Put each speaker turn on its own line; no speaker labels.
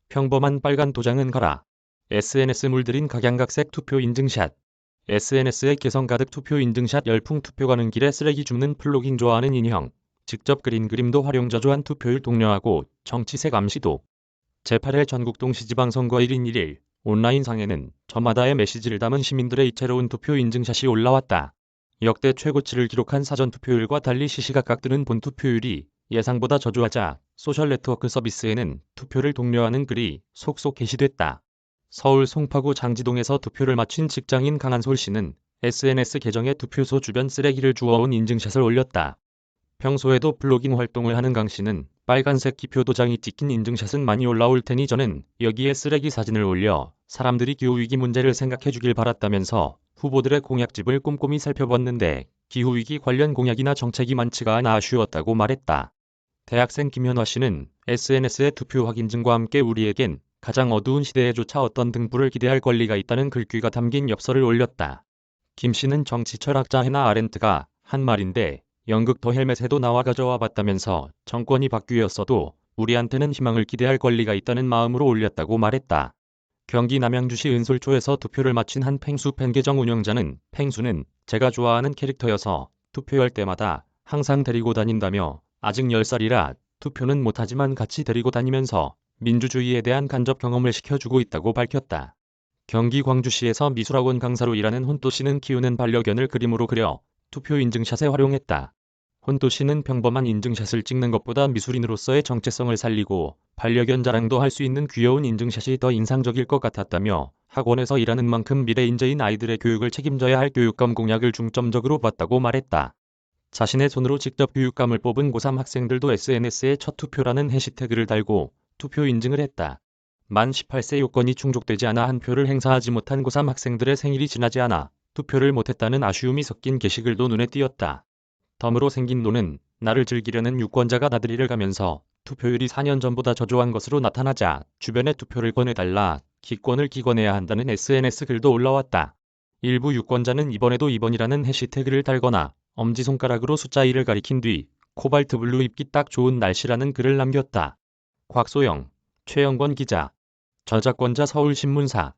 평범한 빨간 도장은 가라. SNS 물들인 각양각색 투표 인증샷. SNS에 개성 가득 투표 인증샷 열풍. 투표 가는 길에 쓰레기 줍는 플로깅. 좋아하는 인형. 직접 그린 그림도 활용. 저조한 투표율 독려하고 정치색 암시도. 제8회 전국동시지방선거 1인 1일 온라인상에는 저마다의 메시지를 담은 시민들의 이채로운 투표 인증샷이 올라왔다. 역대 최고치를 기록한 사전투표율과 달리 시시각각 뜨는 본투표율이 예상보다 저조하자 소셜 네트워크 서비스에는 투표를 독려하는 글이 속속 게시됐다. 서울 송파구 장지동에서 투표를 마친 직장인 강한솔 씨는 SNS 계정에 투표소 주변 쓰레기를 주워온 인증샷을 올렸다. 평소에도 블로깅 활동을 하는 강 씨는 빨간색 기표 도장이 찍힌 인증샷은 많이 올라올 테니 저는 여기에 쓰레기 사진을 올려 사람들이 기후위기 문제를 생각해 주길 바랐다면서 후보들의 공약집을 꼼꼼히 살펴봤는데 기후위기 관련 공약이나 정책이 많지가 않아 아쉬웠다고 말했다. 대학생 김현화 씨는 SNS의 투표 확인증과 함께 우리에겐 가장 어두운 시대에조차 어떤 등불을 기대할 권리가 있다는 글귀가 담긴 엽서를 올렸다. 김 씨는 정치 철학자 해나 아렌트가 한 말인데 연극 더 헬멧에도 나와 가져와 봤다면서 정권이 바뀌었어도 우리한테는 희망을 기대할 권리가 있다는 마음으로 올렸다고 말했다. 경기 남양주시 은솔초에서 투표를 마친 한 펭수 팬 계정 운영자는 펭수는 제가 좋아하는 캐릭터여서 투표할 때마다 항상 데리고 다닌다며 아직 10살이라 투표는 못하지만 같이 데리고 다니면서 민주주의에 대한 간접 경험을 시켜주고 있다고 밝혔다. 경기 광주시에서 미술학원 강사로 일하는 혼또 씨는 키우는 반려견을 그림으로 그려 투표 인증샷에 활용했다. 혼또 씨는 평범한 인증샷을 찍는 것보다 미술인으로서의 정체성을 살리고 반려견 자랑도 할 수 있는 귀여운 인증샷이 더 인상적일 것 같았다며 학원에서 일하는 만큼 미래 인재인 아이들의 교육을 책임져야 할 교육감 공약을 중점적으로 봤다고 말했다. 자신의 손으로 직접 교육감을 뽑은 고3 학생들도 SNS에 첫 투표라는 해시태그를 달고 투표 인증을 했다. 만 18세 요건이 충족되지 않아 한 표를 행사하지 못한 고3 학생들의 생일이 지나지 않아 투표를 못했다는 아쉬움이 섞인 게시글도 눈에 띄었다. 덤으로 생긴 노는 나를 즐기려는 유권자가 나들이를 가면서 투표율이 4년 전보다 저조한 것으로 나타나자 주변에 투표를 권해달라 기권을 기권해야 한다는 SNS 글도 올라왔다. 일부 유권자는 이번에도 2번이라는 해시태그를 달거나 엄지손가락으로 숫자 1을 가리킨 뒤 코발트 블루 입기 딱 좋은 날씨라는 글을 남겼다. 곽소영, 최영권 기자. 저작권자 서울신문사